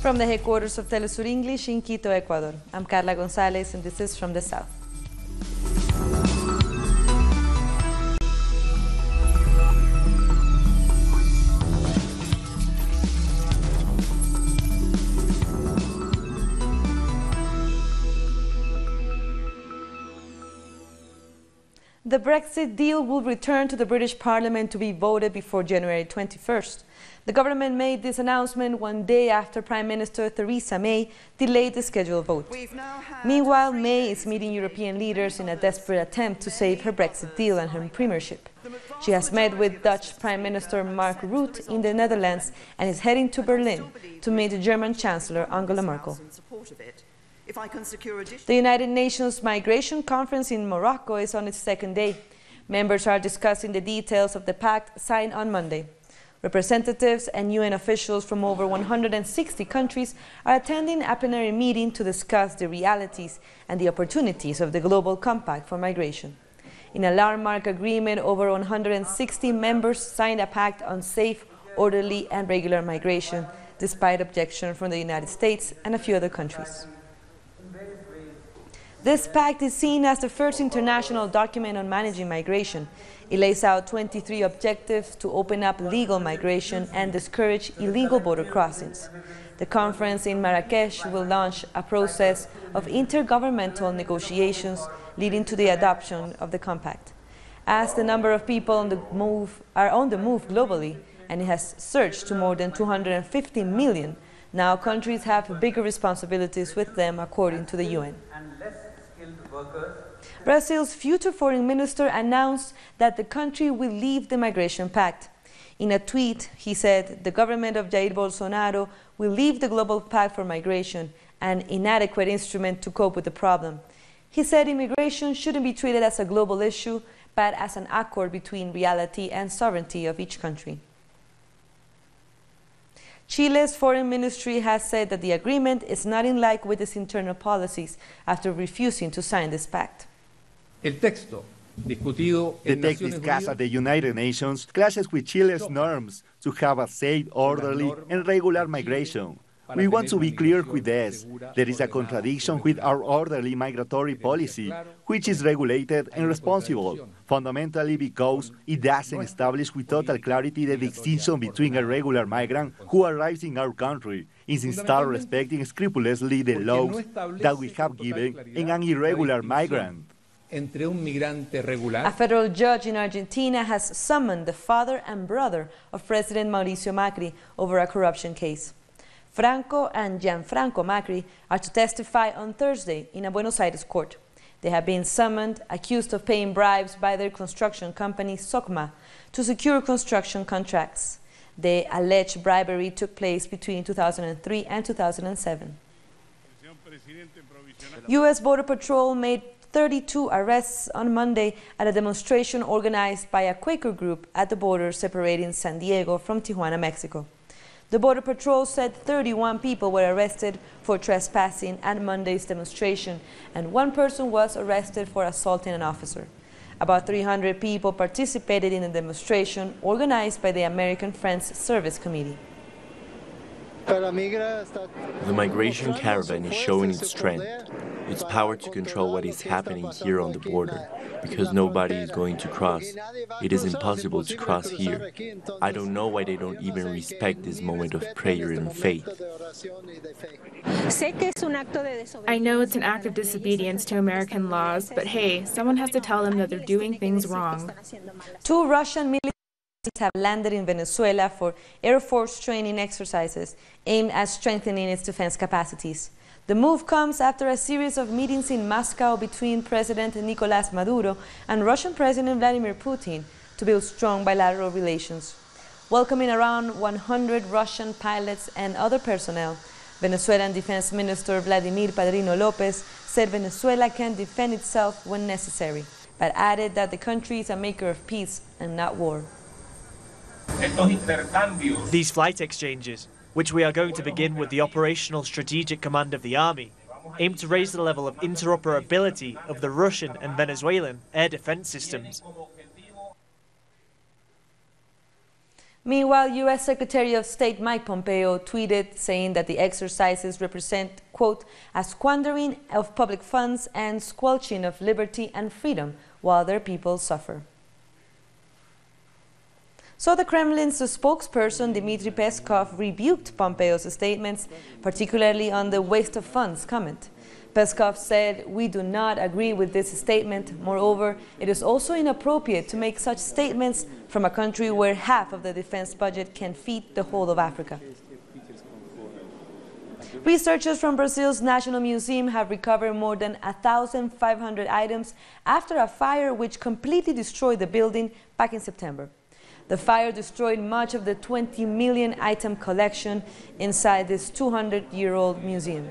From the headquarters of Telesur English in Quito, Ecuador, I'm Carla Gonzalez, and this is From the South. The Brexit deal will return to the British Parliament to be voted before January 21st. The government made this announcement one day after Prime Minister Theresa May delayed the scheduled vote. Meanwhile, May is meeting European leaders in a desperate attempt to save her Brexit deal and her premiership. She has met with Dutch Prime Minister Mark Rutte in the Netherlands and is heading to Berlin to meet German Chancellor Angela Merkel. The United Nations Migration Conference in Morocco is on its second day. Members are discussing the details of the pact signed on Monday. Representatives and UN officials from over 160 countries are attending a plenary meeting to discuss the realities and the opportunities of the Global Compact for Migration. In a landmark agreement, over 160 members signed a pact on safe, orderly and regular migration, despite objection from the United States and a few other countries. This pact is seen as the first international document on managing migration. It lays out 23 objectives to open up legal migration and discourage illegal border crossings. The conference in Marrakesh will launch a process of intergovernmental negotiations leading to the adoption of the compact. As the number of people on the move globally, and it has surged to more than 250 million, now countries have bigger responsibilities with them, according to the UN. Brazil's future foreign minister announced that the country will leave the migration pact. In a tweet, he said the government of Jair Bolsonaro will leave the global pact for migration, an inadequate instrument to cope with the problem. He said immigration shouldn't be treated as a global issue, but as an accord between reality and sovereignty of each country. Chile's foreign ministry has said that the agreement is not in line with its internal policies after refusing to sign this pact. The text discussed at the United Nations clashes with Chile's norms to have a safe, orderly and regular migration. We want to be clear with this. There is a contradiction with our orderly migratory policy, which is regulated and responsible, fundamentally because it doesn't establish with total clarity the distinction between a regular migrant who arrives in our country, instead respecting scrupulously the laws that we have given and an irregular migrant. A federal judge in Argentina has summoned the father and brother of President Mauricio Macri over a corruption case. Franco and Gianfranco Macri are to testify on Thursday in a Buenos Aires court. They have been summoned, accused of paying bribes by their construction company, SOCMA, to secure construction contracts. The alleged bribery took place between 2003 and 2007. U.S. Border Patrol made 32 arrests on Monday at a demonstration organized by a Quaker group at the border separating San Diego from Tijuana, Mexico. The Border Patrol said 31 people were arrested for trespassing at Monday's demonstration, and one person was arrested for assaulting an officer. About 300 people participated in a demonstration organized by the American Friends Service Committee. The migration caravan is showing its strength, its power to control what is happening here on the border, because nobody is going to cross. It is impossible to cross here. I don't know why they don't even respect this moment of prayer and faith. I know it's an act of disobedience to American laws, but hey, someone has to tell them that they're doing things wrong. 2 Russian military have landed in Venezuela for Air Force training exercises aimed at strengthening its defense capacities. The move comes after a series of meetings in Moscow between President Nicolás Maduro and Russian President Vladimir Putin to build strong bilateral relations. Welcoming around 100 Russian pilots and other personnel, Venezuelan Defense Minister Vladimir Padrino Lopez said Venezuela can defend itself when necessary, but added that the country is a maker of peace and not war. These flight exchanges, which we are going to begin with the Operational Strategic Command of the Army, aim to raise the level of interoperability of the Russian and Venezuelan air defense systems. Meanwhile, U.S. Secretary of State Mike Pompeo tweeted saying that the exercises represent, quote, a squandering of public funds and squelching of liberty and freedom while their people suffer. So the Kremlin's spokesperson Dmitry Peskov rebuked Pompeo's statements, particularly on the waste of funds comment. Peskov said, "We do not agree with this statement. Moreover, it is also inappropriate to make such statements from a country where half of the defense budget can feed the whole of Africa." Researchers from Brazil's National Museum have recovered more than 1,500 items after a fire which completely destroyed the building back in September. The fire destroyed much of the 20 million item collection inside this 200-year-old museum.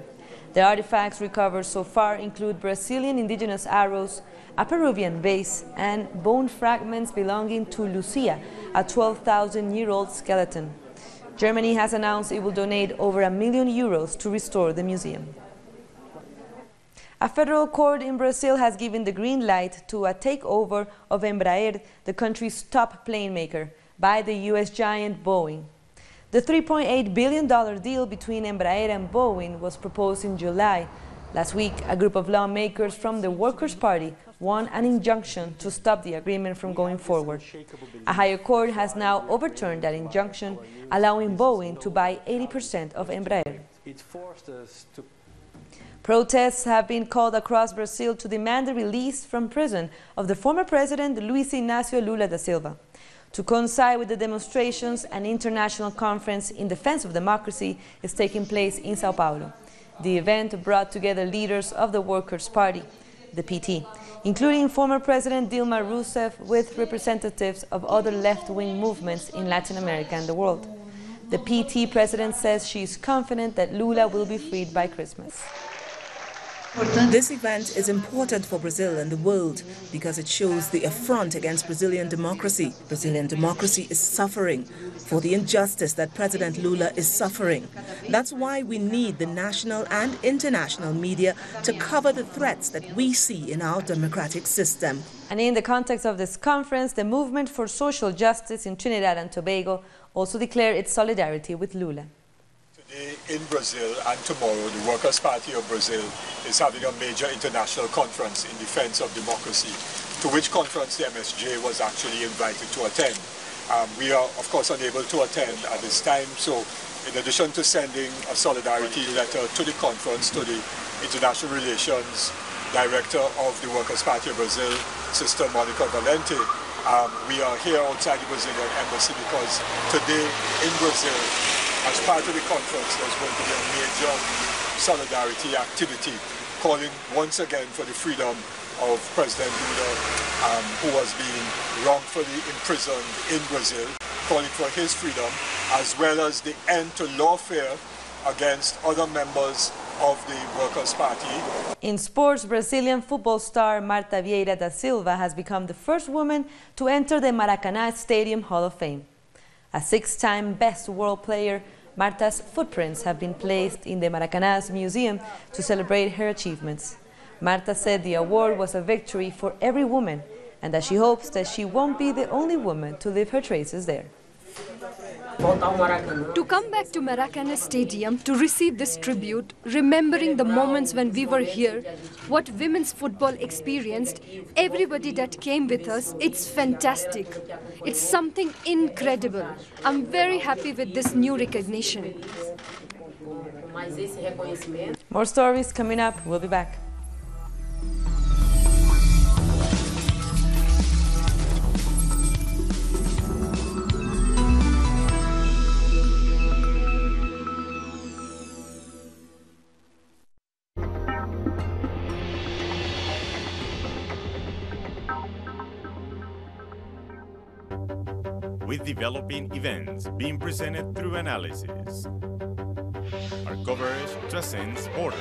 The artifacts recovered so far include Brazilian indigenous arrows, a Peruvian vase, and bone fragments belonging to Lucia, a 12,000-year-old skeleton. Germany has announced it will donate over €1 million to restore the museum. A federal court in Brazil has given the green light to a takeover of Embraer, the country's top plane maker, by the U.S. giant Boeing. The $3.8 billion deal between Embraer and Boeing was proposed in July. Last week, a group of lawmakers from the Workers' Party won an injunction to stop the agreement from going forward. A higher court has now overturned that injunction, allowing Boeing to buy 80% of Embraer. Protests have been called across Brazil to demand the release from prison of the former president Luiz Inácio Lula da Silva. To coincide with the demonstrations, an international conference in defense of democracy is taking place in Sao Paulo. The event brought together leaders of the Workers' Party, the PT, including former President Dilma Rousseff, with representatives of other left-wing movements in Latin America and the world. The PT president says she is confident that Lula will be freed by Christmas. This event is important for Brazil and the world because it shows the affront against Brazilian democracy. Brazilian democracy is suffering for the injustice that President Lula is suffering. That's why we need the national and international media to cover the threats that we see in our democratic system. And in the context of this conference, the Movement for Social Justice in Trinidad and Tobago also declared its solidarity with Lula. Today in Brazil and tomorrow, the Workers' Party of Brazil is having a major international conference in defense of democracy, to which conference the MSJ was actually invited to attend. We are, of course, unable to attend at this time, so in addition to sending a solidarity letter to the conference, to the International Relations Director of the Workers' Party of Brazil, Sister Monica Valente, we are here outside the Brazilian embassy because today in Brazil, as part of the conference, there's going to be a major solidarity activity calling once again for the freedom of President Lula, who was being wrongfully imprisoned in Brazil, calling for his freedom, as well as the end to lawfare against other members of the Workers' Party. In sports, Brazilian football star Marta Vieira da Silva has become the first woman to enter the Maracanã Stadium Hall of Fame. A six-time best world player, Marta's footprints have been placed in the Maracanã's museum to celebrate her achievements. Marta said the award was a victory for every woman and that she hopes that she won't be the only woman to leave her traces there. To come back to Maracanã Stadium to receive this tribute, remembering the moments when we were here, what women's football experienced, everybody that came with us, it's fantastic. It's something incredible. I'm very happy with this new recognition. More stories coming up. We'll be back. With developing events being presented through analysis. Our coverage transcends borders.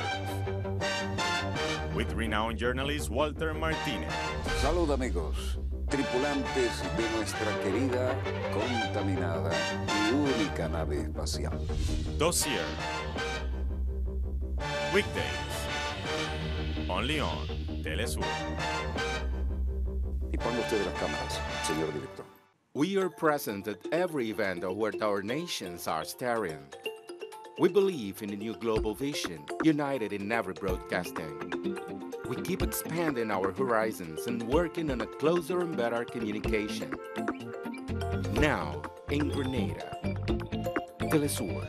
With renowned journalist Walter Martinez. Salud amigos, tripulantes de nuestra querida, contaminada y única nave espacial. Dossier. Weekdays. Only on Telesur. Y ponga usted las cámaras, señor director. We are present at every event where our nations are staring. We believe in a new global vision, united in every broadcasting. We keep expanding our horizons and working on a closer and better communication. Now, in Grenada, Telesur,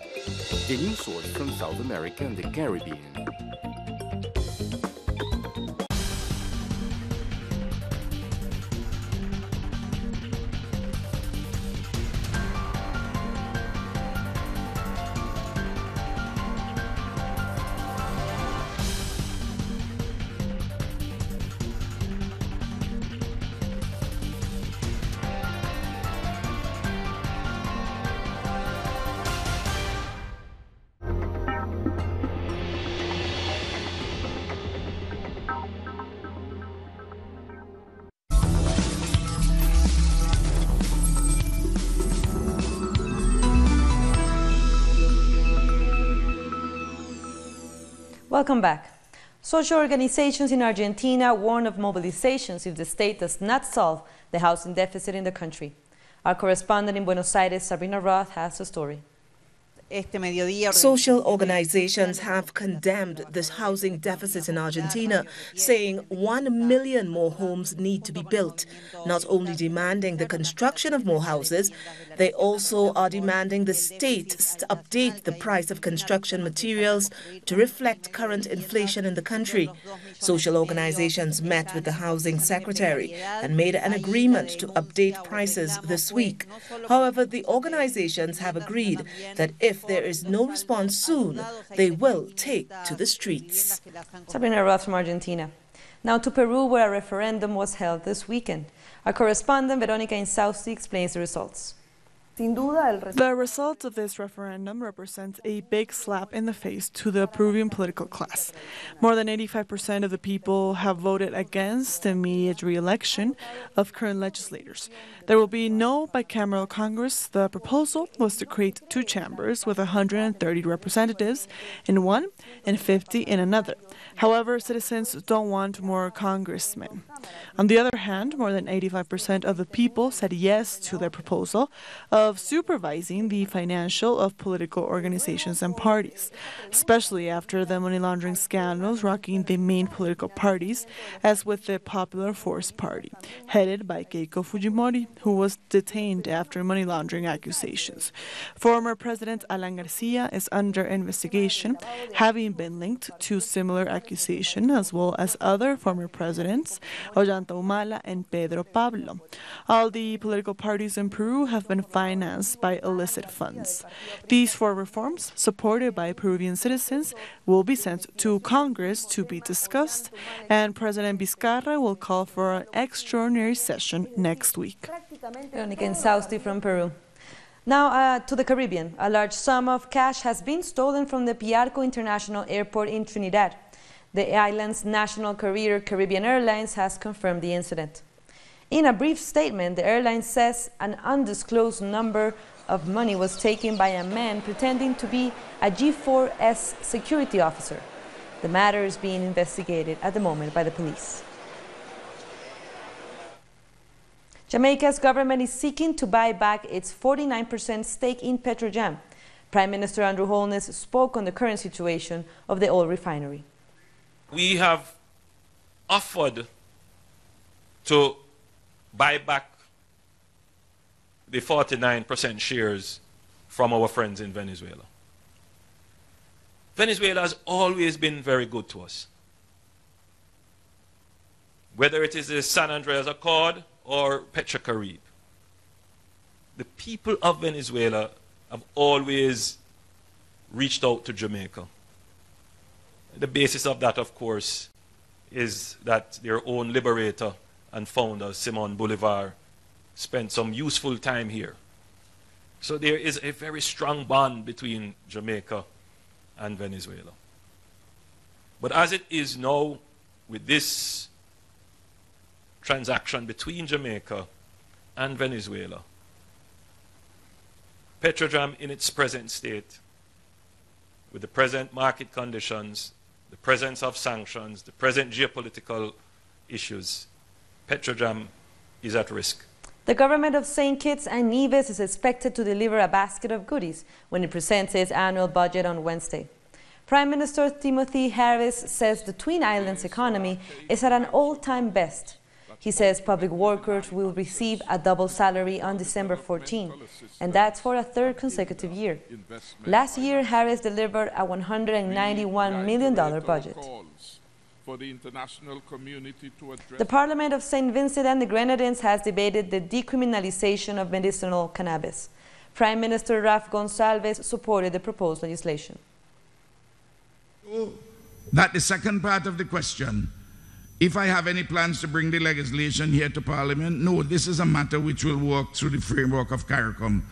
the news source from South America and the Caribbean. Welcome back. Social organizations in Argentina warn of mobilizations if the state does not solve the housing deficit in the country. Our correspondent in Buenos Aires, Sabrina Roth, has a story. Social organizations have condemned this housing deficit in Argentina, saying 1 million more homes need to be built. Not only demanding the construction of more houses, they also are demanding the state update the price of construction materials to reflect current inflation in the country. Social organizations met with the housing secretary and made an agreement to update prices this week. However, the organizations have agreed that if there is no response soon, they will take to the streets. Sabrina Roth from Argentina. Now to Peru, where a referendum was held this weekend. Our correspondent, Veronica Insausti, explains the results. The result of this referendum represents a big slap in the face to the Peruvian political class. More than 85% of the people have voted against immediate re-election of current legislators. There will be no bicameral Congress. The proposal was to create 2 chambers with 130 representatives in one and 50 in another. However, citizens don't want more congressmen. On the other hand, more than 85% of the people said yes to the proposal of supervising the financial of political organizations and parties, especially after the money laundering scandals rocking the main political parties, as with the Popular Force Party, headed by Keiko Fujimori, who was detained after money laundering accusations. Former President Alan Garcia is under investigation, having been linked to similar accusations, as well as other former presidents, Ollanta Humala and Pedro Pablo. All the political parties in Peru have been financed by illicit funds. These 4 reforms, supported by Peruvian citizens, will be sent to Congress to be discussed, and President Vizcarra will call for an extraordinary session next week. Veronica Insausti from Peru. Now to the Caribbean. A large sum of cash has been stolen from the Piarco International Airport in Trinidad. The island's national carrier, Caribbean Airlines, has confirmed the incident. In a brief statement, the airline says an undisclosed number of money was taken by a man pretending to be a G4S security officer. The matter is being investigated at the moment by the police. Jamaica's government is seeking to buy back its 49% stake in Petrojam. Prime Minister Andrew Holness spoke on the current situation of the oil refinery. We have offered to buy back the 49% shares from our friends in Venezuela. Venezuela has always been very good to us. Whether it is the San Andreas Accord or Petrocaribe. The people of Venezuela have always reached out to Jamaica. The basis of that, of course, is that their own liberator and founder, Simon Bolivar, spent some useful time here. So there is a very strong bond between Jamaica and Venezuela. But as it is now, with this transaction between Jamaica and Venezuela, Petrojam in its present state, with the present market conditions, the presence of sanctions, the present geopolitical issues, Petrojam is at risk. The government of St. Kitts and Nevis is expected to deliver a basket of goodies when it presents its annual budget on Wednesday. Prime Minister Timothy Harris says the Twin Islands economy is at an all-time best. He says public workers will receive a double salary on December 14, and that's for a third consecutive year. Last year, Harris delivered a $191 million budget. The Parliament of St. Vincent and the Grenadines has debated the decriminalization of medicinal cannabis. Prime Minister Raf Gonsalves supported the proposed legislation. That the second part of the question, if I have any plans to bring the legislation here to Parliament, no, this is a matter which will work through the framework of CARICOM.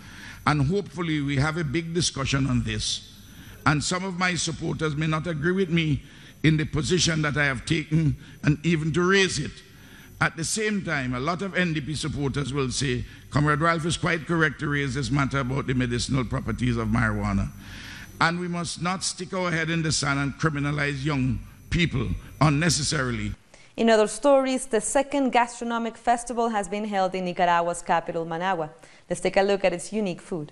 And hopefully we have a big discussion on this. And some of my supporters may not agree with me in the position that I have taken and even to raise it. At the same time, a lot of NDP supporters will say, Comrade Ralph is quite correct to raise this matter about the medicinal properties of marijuana. And we must not stick our head in the sand and criminalize young people unnecessarily. In other stories, the second gastronomic festival has been held in Nicaragua's capital, Managua. Let's take a look at its unique food.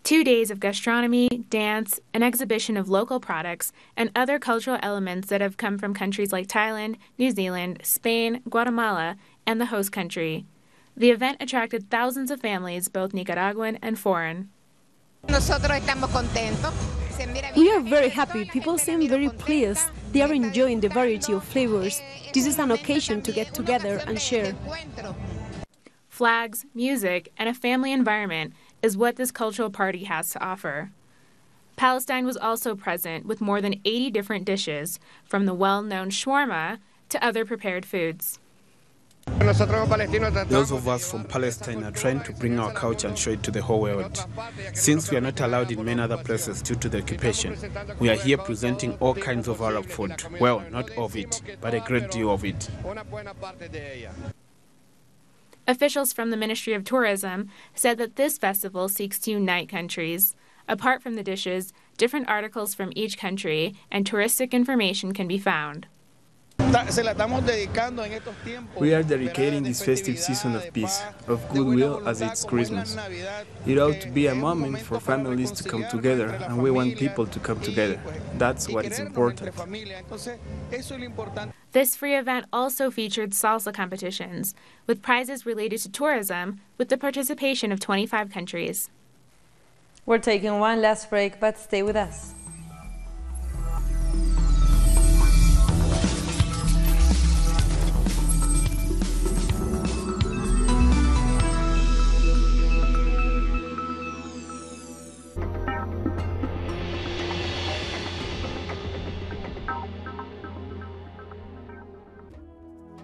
2 days of gastronomy, dance, an exhibition of local products, and other cultural elements that have come from countries like Thailand, New Zealand, Spain, Guatemala, and the host country. The event attracted thousands of families, both Nicaraguan and foreign. We are very happy. People seem very pleased. They are enjoying the variety of flavors. This is an occasion to get together and share. Flags, music, and a family environment is what this cultural party has to offer. Palestine was also present with more than 80 different dishes, from the well-known shawarma to other prepared foods. Those of us from Palestine are trying to bring our culture and show it to the whole world. Since we are not allowed in many other places due to the occupation, we are here presenting all kinds of Arab food. Well, not all of it, but a great deal of it. Officials from the Ministry of Tourism said that this festival seeks to unite countries. Apart from the dishes, different articles from each country and touristic information can be found. We are dedicating this festive season of peace, of goodwill, as it's Christmas. It ought to be a moment for families to come together, and we want people to come together. That's what is important. This free event also featured salsa competitions, with prizes related to tourism, with the participation of 25 countries. We're taking one last break, but stay with us.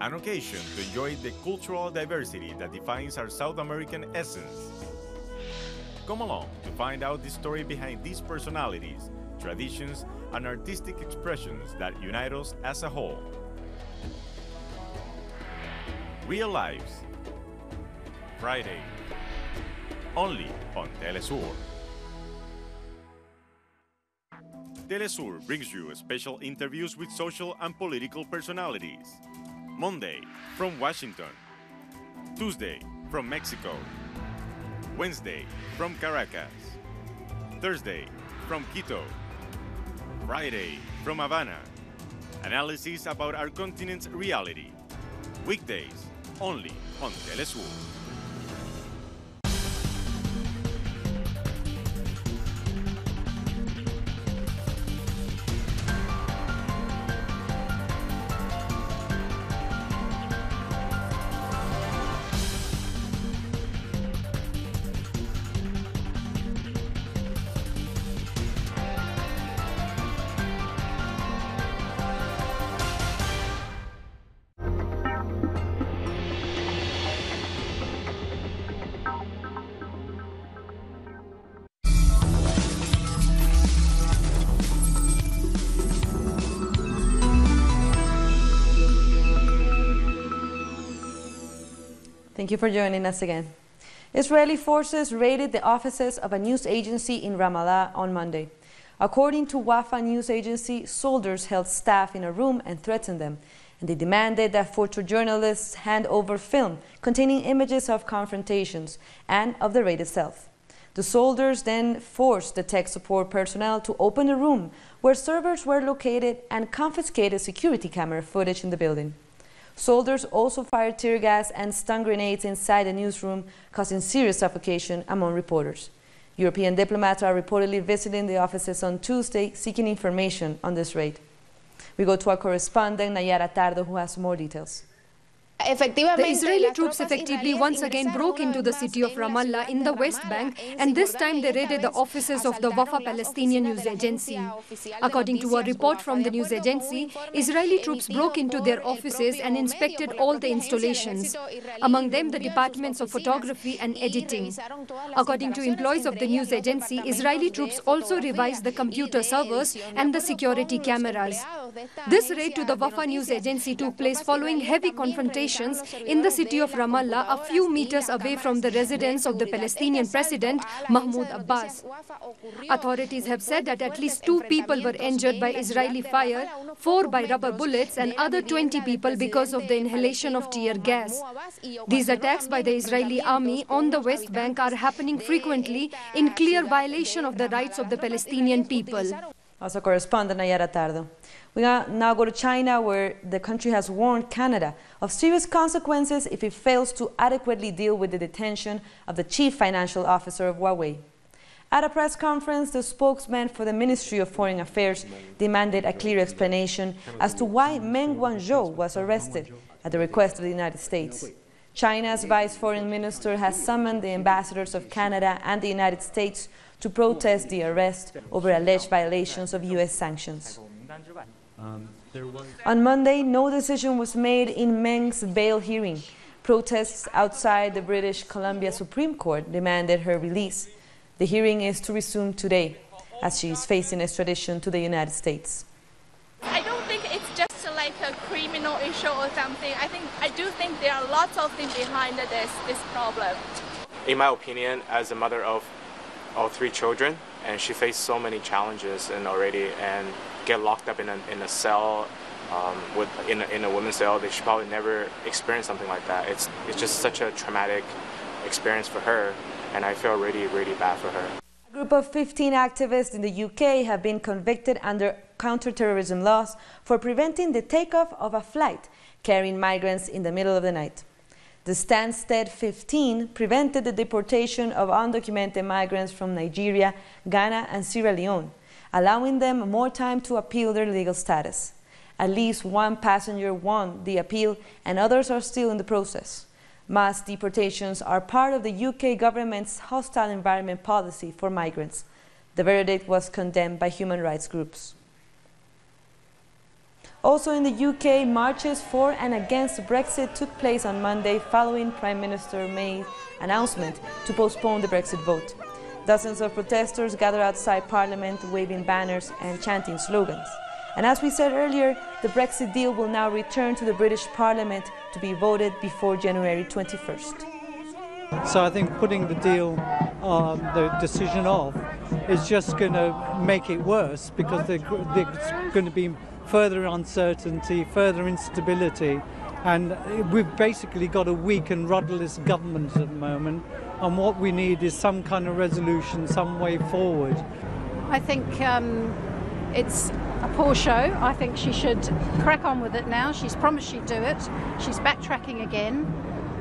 An occasion to enjoy the cultural diversity that defines our South American essence. Come along to find out the story behind these personalities, traditions, and artistic expressions that unite us as a whole. Real Lives, Friday, only on Telesur. Telesur brings you special interviews with social and political personalities. Monday, from Washington. Tuesday, from Mexico. Wednesday, from Caracas. Thursday, from Quito. Friday, from Havana. Analysis about our continent's reality. Weekdays, only on Telesur. Thank you for joining us again. Israeli forces raided the offices of a news agency in Ramallah on Monday. According to Wafa news agency, soldiers held staff in a room and threatened them. and they demanded that photojournalists hand over film containing images of confrontations and of the raid itself. The soldiers then forced the tech support personnel to open the room where servers were located and confiscated security camera footage in the building. Soldiers also fired tear gas and stun grenades inside the newsroom, causing serious suffocation among reporters. European diplomats are reportedly visiting the offices on Tuesday, seeking information on this raid. We go to our correspondent, Nayara Tardo, who has more details. The Israeli troops effectively once again broke into the city of Ramallah in the West Bank, and this time they raided the offices of the Wafa Palestinian news agency. According to a report from the news agency, Israeli troops broke into their offices and inspected all the installations, among them the departments of photography and editing. According to employees of the news agency, Israeli troops also revised the computer servers and the security cameras. This raid to the Wafa news agency took place following heavy confrontations in the city of Ramallah, a few meters away from the residence of the Palestinian president, Mahmoud Abbas. Authorities have said that at least 2 people were injured by Israeli fire, 4 by rubber bullets, and other 20 people because of the inhalation of tear gas. These attacks by the Israeli army on the West Bank are happening frequently in clear violation of the rights of the Palestinian people. Also correspondent Nayara Tardo. We now go to China, where the country has warned Canada of serious consequences if it fails to adequately deal with the detention of the chief financial officer of Huawei. At a press conference, the spokesman for the Ministry of Foreign Affairs demanded a clear explanation as to why Meng Wanzhou was arrested at the request of the United States. China's vice foreign minister has summoned the ambassadors of Canada and the United States to protest the arrest over alleged violations of U.S. sanctions. On Monday, no decision was made in Meng's bail hearing. Protests outside the British Columbia Supreme Court demanded her release. The hearing is to resume today, as she is facing extradition to the United States. I don't think it's just like a criminal issue or something. I do think there are lots of things behind this problem. In my opinion, as a mother of all 3 children, and she faced so many challenges and get locked up in a cell, in a women's cell, that she probably never experienced something like that. It's just such a traumatic experience for her, and I feel really, really bad for her. A group of 15 activists in the UK have been convicted under counter-terrorism laws for preventing the takeoff of a flight carrying migrants in the middle of the night. The Stansted 15 prevented the deportation of undocumented migrants from Nigeria, Ghana, and Sierra Leone, allowing them more time to appeal their legal status. At least 1 passenger won the appeal, and others are still in the process. Mass deportations are part of the UK government's hostile environment policy for migrants. The verdict was condemned by human rights groups. Also in the UK, marches for and against Brexit took place on Monday following Prime Minister May's announcement to postpone the Brexit vote. Dozens of protesters gathered outside Parliament, waving banners and chanting slogans. And as we said earlier, the Brexit deal will now return to the British Parliament to be voted before January 21st. So I think putting the deal, the decision off, is just going to make it worse, because there's going to be further uncertainty, further instability, and we've basically got a weak and rudderless government at the moment, and what we need is some kind of resolution, some way forward. I think it's a poor show. I think she should crack on with it now. She's promised she'd do it. She's backtracking again.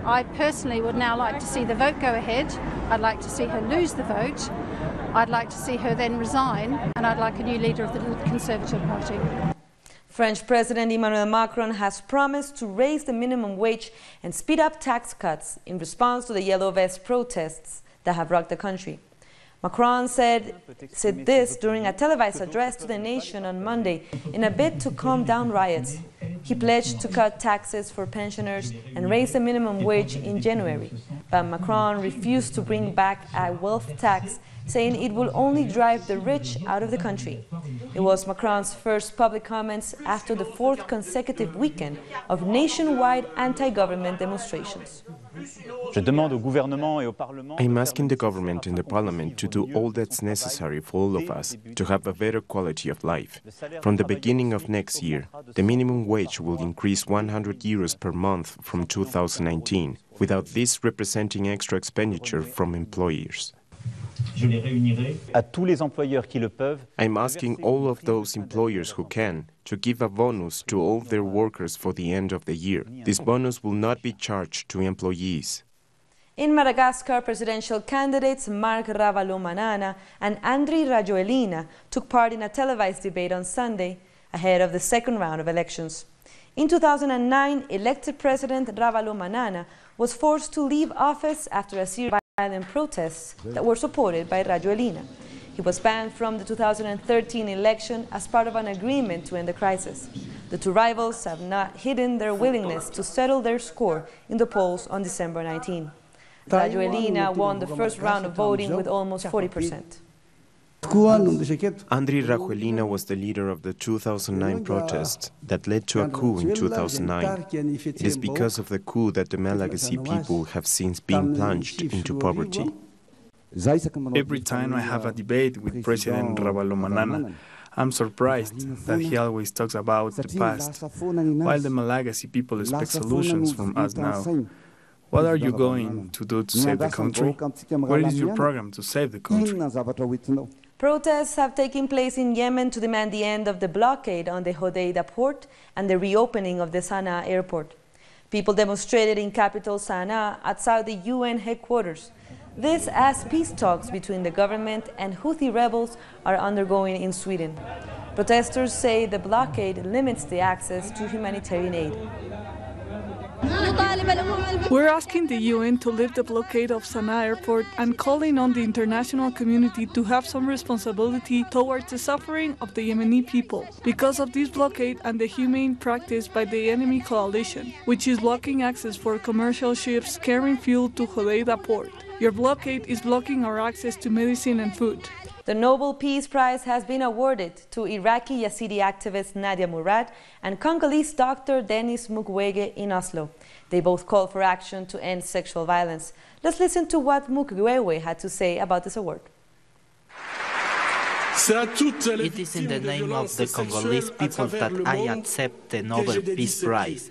I personally would now like to see the vote go ahead. I'd like to see her lose the vote. I'd like to see her then resign, and I'd like a new leader of the Conservative Party. French President Emmanuel Macron has promised to raise the minimum wage and speed up tax cuts in response to the Yellow Vest protests that have rocked the country. Macron said this during a televised address to the nation on Monday in a bid to calm down riots. He pledged to cut taxes for pensioners and raise the minimum wage in January, but Macron refused to bring back a wealth tax, saying it will only drive the rich out of the country. It was Macron's first public comments after the 4th consecutive weekend of nationwide anti-government demonstrations. I'm asking the government and the parliament to do all that's necessary for all of us to have a better quality of life. From the beginning of next year, the minimum wage will increase 100 euros per month from 2019, without this representing extra expenditure from employers. I'm asking all of those employers who can to give a bonus to all their workers for the end of the year. This bonus will not be charged to employees. In Madagascar, presidential candidates Marc Ravalomanana and Andry Rajoelina took part in a televised debate on Sunday ahead of the second round of elections. In 2009, elected President Ravalomanana was forced to leave office after a series of violent protests that were supported by Rajoelina. He was banned from the 2013 election as part of an agreement to end the crisis. The two rivals have not hidden their willingness to settle their score in the polls on December 19. Rajoelina won the first round of voting with almost 40%. Andry Rajoelina was the leader of the 2009 protests that led to a coup in 2009. It is because of the coup that the Malagasy people have since been plunged into poverty. Every time I have a debate with President Ravalomanana, I'm surprised that he always talks about the past, while the Malagasy people expect solutions from us now. What are you going to do to save the country? What is your program to save the country? Protests have taken place in Yemen to demand the end of the blockade on the Hodeida port and the reopening of the Sana'a airport. People demonstrated in capital Sana'a outside the UN headquarters. This as peace talks between the government and Houthi rebels are undergoing in Sweden. Protesters say the blockade limits the access to humanitarian aid. We're asking the UN to lift the blockade of Sana'a airport and calling on the international community to have some responsibility towards the suffering of the Yemeni people because of this blockade and the humane practice by the enemy coalition, which is blocking access for commercial ships carrying fuel to Hodeida port. Your blockade is blocking our access to medicine and food. The Nobel Peace Prize has been awarded to Iraqi Yazidi activist Nadia Murad and Congolese doctor Denis Mukwege in Oslo. They both called for action to end sexual violence. Let's listen to what Mukwege had to say about this award. It is in the name of the Congolese people that I accept the Nobel Peace Prize.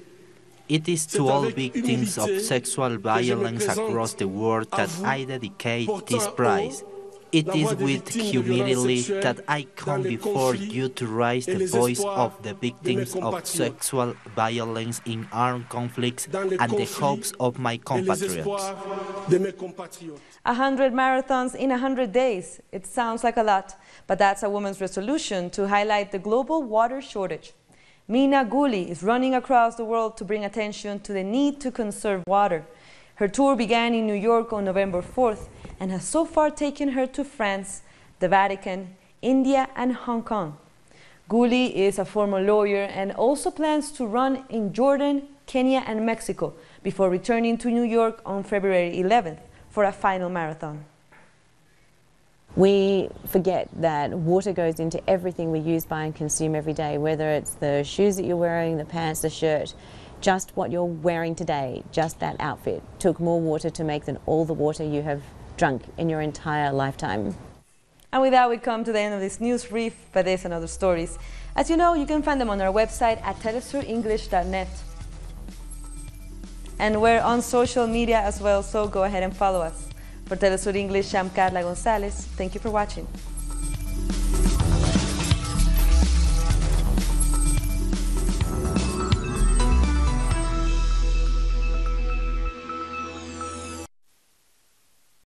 It is to all victims of sexual violence across the world that I dedicate this prize. It is with humility that I come before you to raise the voice of the victims of sexual violence in armed conflicts and the hopes of my compatriots. 100 marathons in 100 days. It sounds like a lot, but that's a woman's resolution to highlight the global water shortage. Mina Guli is running across the world to bring attention to the need to conserve water. Her tour began in New York on November 4th and has so far taken her to France, the Vatican, India and Hong Kong. Guli is a former lawyer and also plans to run in Jordan, Kenya and Mexico before returning to New York on February 11th for a final marathon. We forget that water goes into everything we use, buy and consume every day, whether it's the shoes that you're wearing, the pants, the shirt. Just what you're wearing today, just that outfit, took more water to make than all the water you have drunk in your entire lifetime. And with that, we come to the end of this news brief, but there's and other stories. As you know, you can find them on our website at telesurenglish.net. And we're on social media as well, so go ahead and follow us. For Telesur English, I'm Carla Gonzalez. Thank you for watching.